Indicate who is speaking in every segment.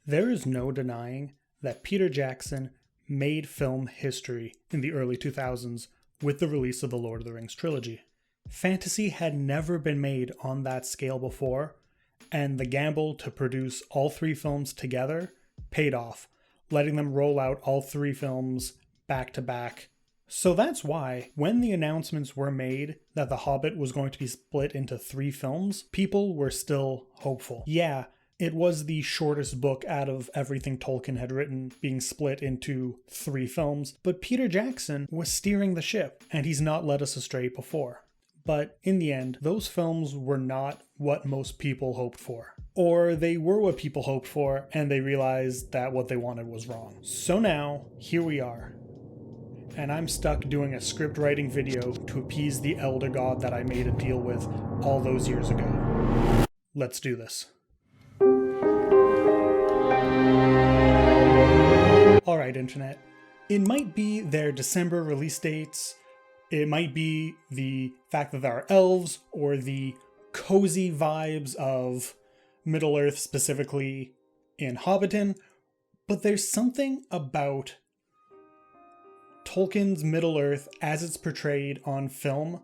Speaker 1: There is no denying that Peter Jackson made film history in the early 2000s with the release of the Lord of the Rings trilogy. Fantasy had never been made on that scale before, and the gamble to produce all three films together paid off, letting them roll out all three films back to back. So that's why, when the announcements were made that The Hobbit was going to be split into three films, people were still hopeful. Yeah, it was the shortest book out of everything Tolkien had written, being split into three films, but Peter Jackson was steering the ship, and he's not led us astray before. But in the end, those films were not what most people hoped for. Or they were what people hoped for, and they realized that what they wanted was wrong. So now, here we are. And I'm stuck doing a script writing video to appease the elder god that I made a deal with all those years ago. Let's do this. Alright, Internet. It might be their December release dates, it might be the fact that there are elves, or the cozy vibes of Middle-earth, specifically in Hobbiton, but there's something about Tolkien's Middle-earth as it's portrayed on film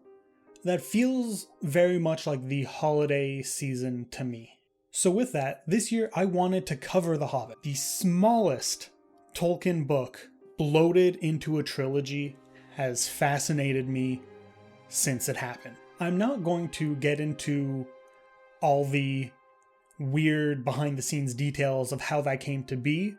Speaker 1: that feels very much like the holiday season to me. So with that, this year I wanted to cover The Hobbit, the smallest Tolkien book bloated into a trilogy has fascinated me since it happened. I'm not going to get into all the weird behind-the-scenes details of how that came to be,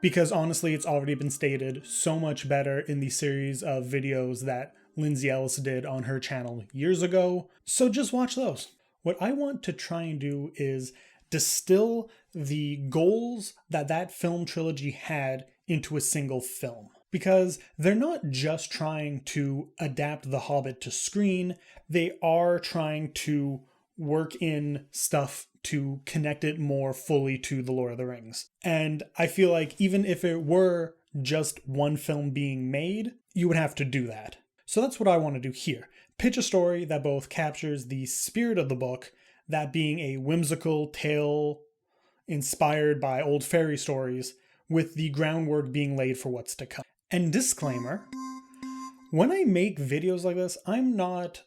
Speaker 1: because honestly it's already been stated so much better in the series of videos that Lindsay Ellis did on her channel years ago, so just watch those. What I want to try and do is distill the goals that film trilogy had into a single film. Because they're not just trying to adapt The Hobbit to screen, they are trying to work in stuff to connect it more fully to The Lord of the Rings. And I feel like even if it were just one film being made, you would have to do that. So that's what I want to do here. Pitch a story that both captures the spirit of the book, that being a whimsical tale inspired by old fairy stories, with the groundwork being laid for what's to come. And disclaimer, when I make videos like this, I'm not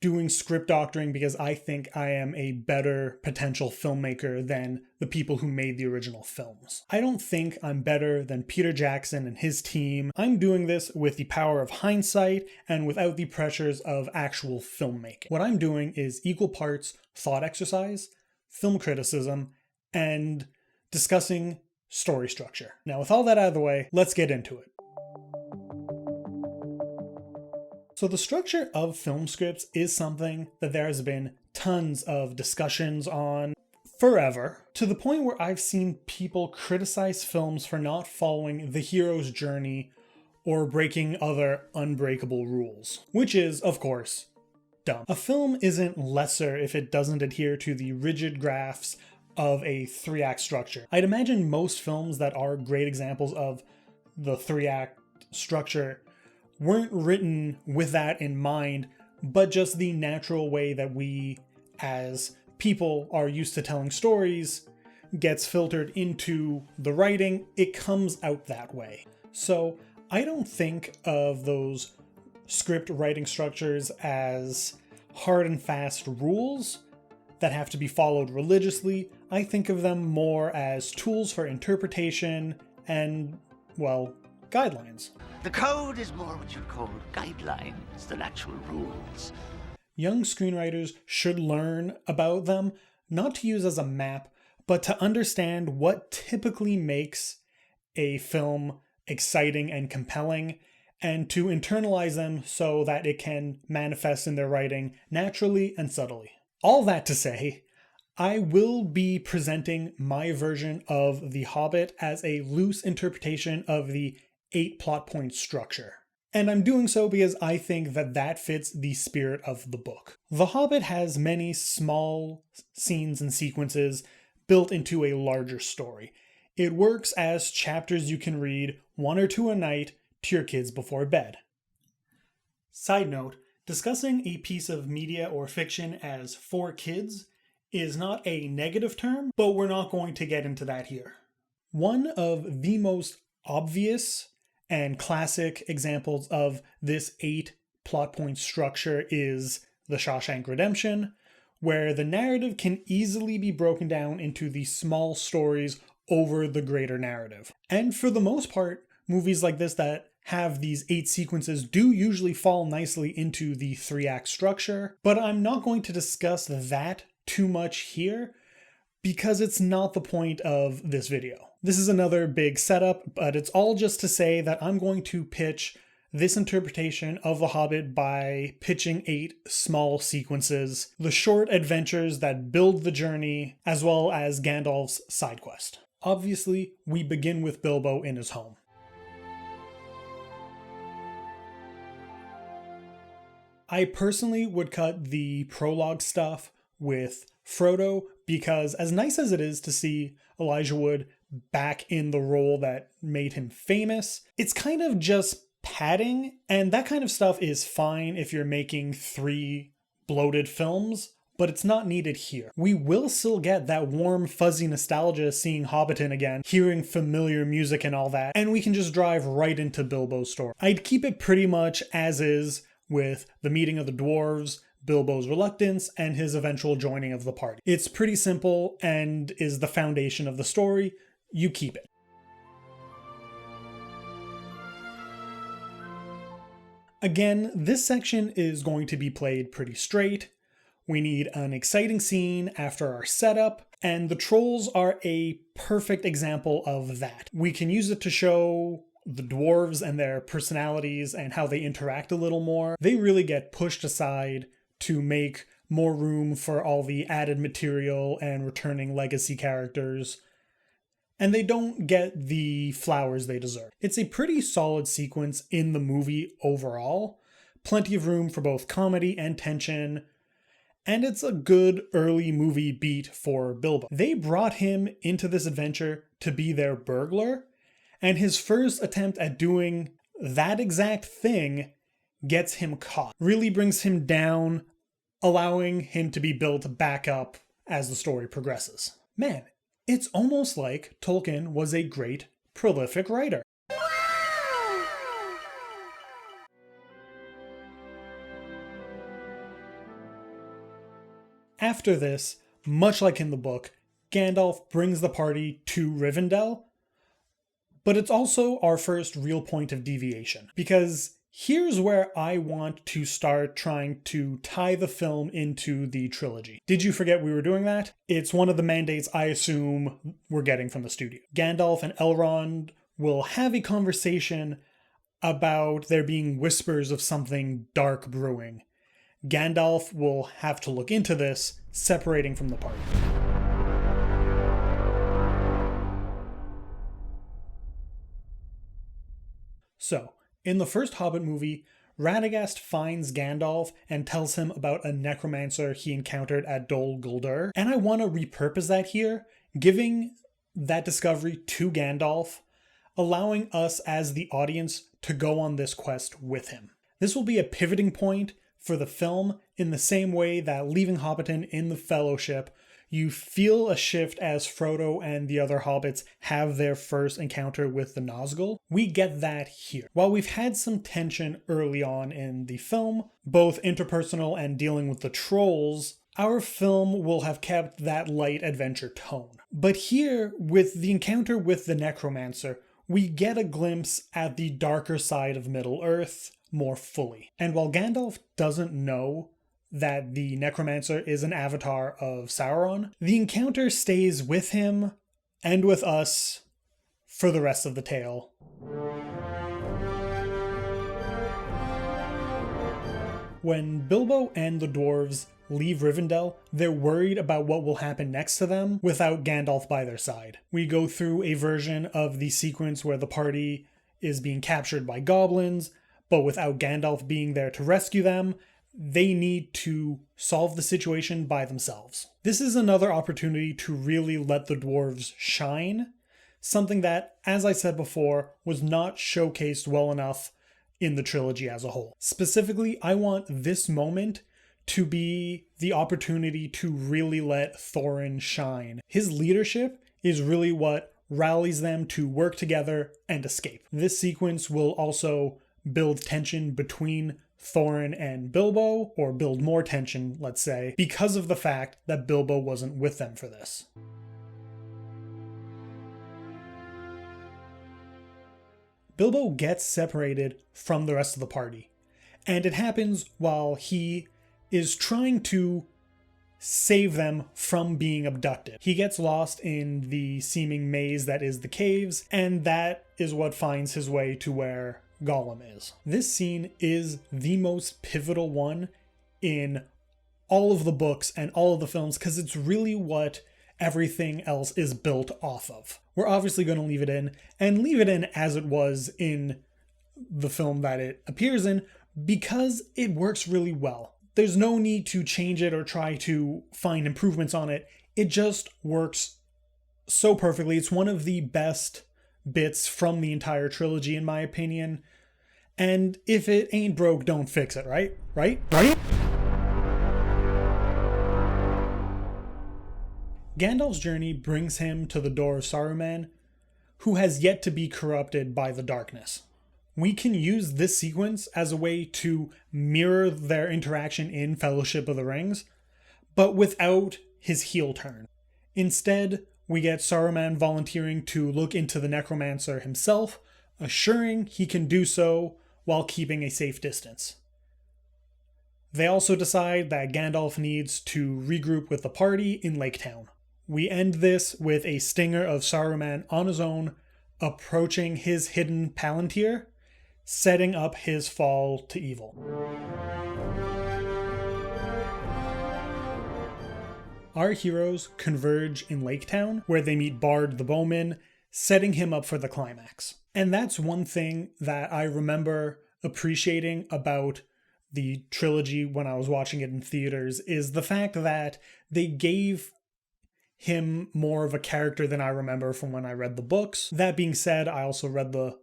Speaker 1: doing script doctoring because I think I am a better potential filmmaker than the people who made the original films. I don't think I'm better than Peter Jackson and his team. I'm doing this with the power of hindsight and without the pressures of actual filmmaking. What I'm doing is equal parts thought exercise, film criticism, and discussing story structure. Now, with all that out of the way, let's get into it. So the structure of film scripts is something that there has been tons of discussions on forever, to the point where I've seen people criticize films for not following the hero's journey or breaking other unbreakable rules, which is, of course, dumb. A film isn't lesser if it doesn't adhere to the rigid graphs of a three-act structure. I'd imagine most films that are great examples of the three-act structure weren't written with that in mind, but just the natural way that we as people are used to telling stories gets filtered into the writing. It comes out that way. So I don't think of those script writing structures as hard and fast rules that have to be followed religiously. I think of them more as tools for interpretation and, well, guidelines.
Speaker 2: The code is more what you'd call guidelines than actual rules.
Speaker 1: Young screenwriters should learn about them, not to use as a map, but to understand what typically makes a film exciting and compelling, and to internalize them so that it can manifest in their writing naturally and subtly. All that to say, I will be presenting my version of The Hobbit as a loose interpretation of the 8 plot point structure. And I'm doing so because I think that fits the spirit of the book. The Hobbit has many small scenes and sequences built into a larger story. It works as chapters you can read 1 or 2 a night to your kids before bed. Side note, discussing a piece of media or fiction as for kids is not a negative term, but we're not going to get into that here. One of the most obvious and classic examples of this 8 plot point structure is The Shawshank Redemption, where the narrative can easily be broken down into the small stories over the greater narrative. And for the most part, movies like this that have these 8 sequences do usually fall nicely into the 3-act structure, but I'm not going to discuss that too much here because it's not the point of this video. This is another big setup, but it's all just to say that I'm going to pitch this interpretation of The Hobbit by pitching 8 small sequences, the short adventures that build the journey, as well as Gandalf's side quest. Obviously, we begin with Bilbo in his home. I personally would cut the prologue stuff with Frodo because as nice as it is to see Elijah Wood back in the role that made him famous, it's kind of just padding, and that kind of stuff is fine if you're making 3 bloated films, but it's not needed here. We will still get that warm, fuzzy nostalgia seeing Hobbiton again, hearing familiar music and all that, and we can just drive right into Bilbo's story. I'd keep it pretty much as is with the meeting of the dwarves, Bilbo's reluctance, and his eventual joining of the party. It's pretty simple and is the foundation of the story. You keep it. Again, this section is going to be played pretty straight. We need an exciting scene after our setup, and the trolls are a perfect example of that. We can use it to show the dwarves and their personalities and how they interact a little more. They really get pushed aside to make more room for all the added material and returning legacy characters, and they don't get the flowers they deserve. It's a pretty solid sequence in the movie overall, plenty of room for both comedy and tension, and it's a good early movie beat for Bilbo. They brought him into this adventure to be their burglar, and his first attempt at doing that exact thing gets him caught. Really brings him down, allowing him to be built back up as the story progresses. Man, it's almost like Tolkien was a great, prolific writer. After this, much like in the book, Gandalf brings the party to Rivendell, but it's also our first real point of deviation, because here's where I want to start trying to tie the film into the trilogy. Did you forget we were doing that? It's one of the mandates I assume we're getting from the studio. Gandalf and Elrond will have a conversation about there being whispers of something dark brewing. Gandalf will have to look into this, separating from the party. So, in the first Hobbit movie, Radagast finds Gandalf and tells him about a necromancer he encountered at Dol Guldur, and I want to repurpose that here, giving that discovery to Gandalf, allowing us as the audience to go on this quest with him. This will be a pivoting point for the film in the same way that leaving Hobbiton in the Fellowship, you feel a shift as Frodo and the other hobbits have their first encounter with the Nazgul. We get that here. While we've had some tension early on in the film, both interpersonal and dealing with the trolls, our film will have kept that light adventure tone. But here, with the encounter with the necromancer, we get a glimpse at the darker side of Middle-earth more fully. And while Gandalf doesn't know that the necromancer is an avatar of Sauron, the encounter stays with him and with us for the rest of the tale. When Bilbo and the dwarves leave Rivendell, they're worried about what will happen next to them without Gandalf by their side. We go through a version of the sequence where the party is being captured by goblins, but without Gandalf being there to rescue them, they need to solve the situation by themselves. This is another opportunity to really let the dwarves shine, something that, as I said before, was not showcased well enough in the trilogy as a whole. Specifically, I want this moment to be the opportunity to really let Thorin shine. His leadership is really what rallies them to work together and escape. This sequence will also build tension between Thorin and Bilbo, or build more tension, let's say, because of the fact that Bilbo wasn't with them for this. Bilbo gets separated from the rest of the party, and it happens while he is trying to save them from being abducted. He gets lost in the seeming maze that is the caves, and that is what finds his way to where Gollum is. This scene is the most pivotal one in all of the books and all of the films because it's really what everything else is built off of. We're obviously going to leave it in, and leave it in as it was in the film that it appears in, because it works really well. There's no need to change it or try to find improvements on it. It just works so perfectly. It's one of the best bits from the entire trilogy, in my opinion. And if it ain't broke, don't fix it, right? Right? Gandalf's journey brings him to the door of Saruman, who has yet to be corrupted by the darkness. We can use this sequence as a way to mirror their interaction in Fellowship of the Rings, but without his heel turn. Instead, we get Saruman volunteering to look into the necromancer himself, assuring he can do so while keeping a safe distance. They also decide that Gandalf needs to regroup with the party in Lake Town. We end this with a stinger of Saruman on his own, approaching his hidden Palantir, setting up his fall to evil. Our heroes converge in Lake Town, where they meet Bard the Bowman, setting him up for the climax. And that's one thing that I remember appreciating about the trilogy when I was watching it in theaters, is the fact that they gave him more of a character than I remember from when I read the books. That being said, I also read the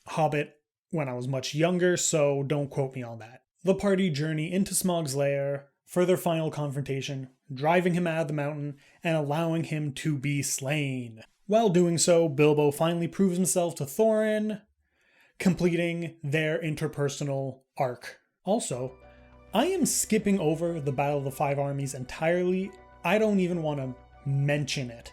Speaker 1: Hobbit when I was much younger, so don't quote me on that. The party journey into Smaug's lair for their final confrontation, driving him out of the mountain and allowing him to be slain. While doing so, Bilbo finally proves himself to Thorin, completing their interpersonal arc. Also, I am skipping over the Battle of the Five Armies entirely. I don't even want to mention it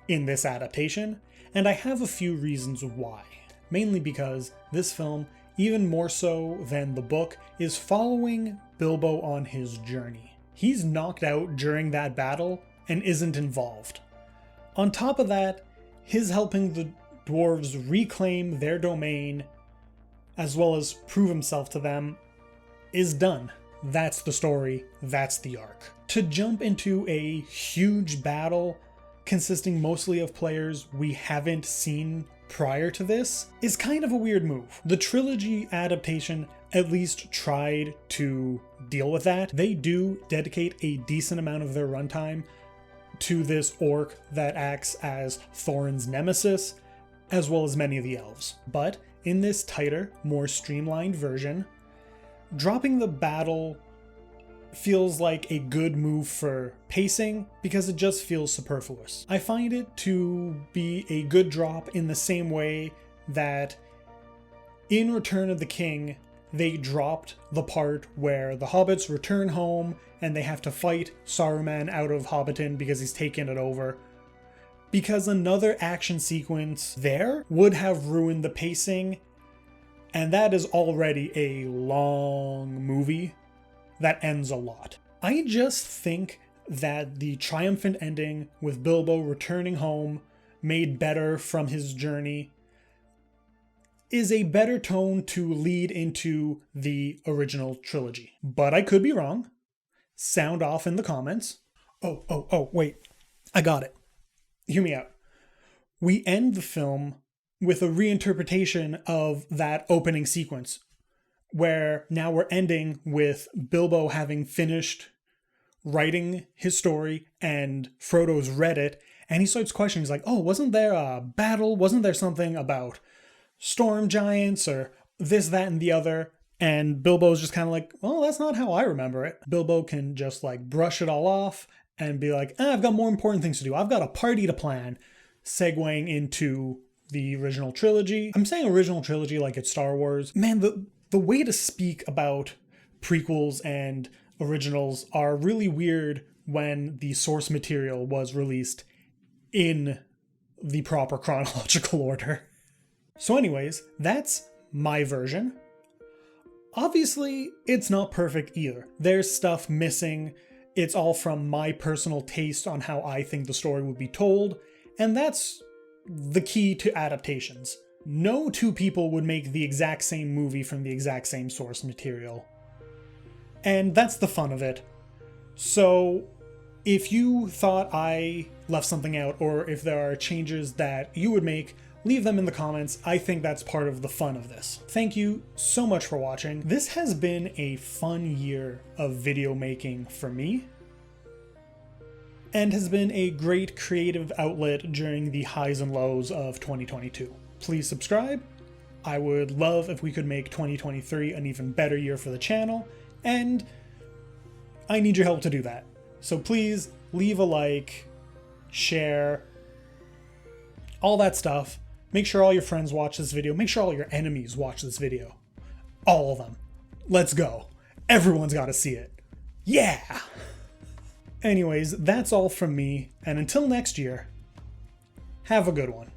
Speaker 1: in this adaptation, and I have a few reasons why. Mainly because this film, even more so than the book, is following Bilbo on his journey. He's knocked out during that battle and isn't involved. On top of that, his helping the dwarves reclaim their domain, as well as prove himself to them, is done. That's the story, that's the arc. To jump into a huge battle consisting mostly of players we haven't seen prior to this is kind of a weird move. The trilogy adaptation at least tried to deal with that. They do dedicate a decent amount of their runtime to this orc that acts as Thorin's nemesis, as well as many of the elves. But in this tighter, more streamlined version, dropping the battle feels like a good move for pacing because it just feels superfluous. I find it to be a good drop in the same way that in Return of the King, they dropped the part where the hobbits return home and they have to fight Saruman out of Hobbiton because he's taken it over. Because another action sequence there would have ruined the pacing, and that is already a long movie that ends a lot. I just think that the triumphant ending with Bilbo returning home, made better from his journey, is a better tone to lead into the original trilogy. But I could be wrong. Sound off in the comments. Oh, wait. I got it. Hear me out. We end the film with a reinterpretation of that opening sequence, where now we're ending with Bilbo having finished writing his story and Frodo's read it, and he starts questioning. He's like, oh, wasn't there a battle? Wasn't there something about storm giants or this, that, and the other? And Bilbo's just kind of like, well, that's not how I remember it. Bilbo can just like brush it all off and be like, I've got more important things to do. I've got a party to plan, segueing into the original trilogy. I'm saying original trilogy like it's Star Wars. Man, the way to speak about prequels and originals are really weird when the source material was released in the proper chronological order. So anyways, that's my version. Obviously, it's not perfect either. There's stuff missing. It's all from my personal taste on how I think the story would be told, and that's the key to adaptations. No two people would make the exact same movie from the exact same source material. And that's the fun of it. So, if you thought I left something out, or if there are changes that you would make, leave them in the comments. I think that's part of the fun of this. Thank you so much for watching. This has been a fun year of video making for me, and has been a great creative outlet during the highs and lows of 2022. Please subscribe. I would love if we could make 2023 an even better year for the channel, and I need your help to do that. So please leave a like, share, all that stuff. Make sure all your friends watch this video. Make sure all your enemies watch this video. All of them. Let's go. Everyone's got to see it. Yeah! Anyways, that's all from me, and until next year, have a good one.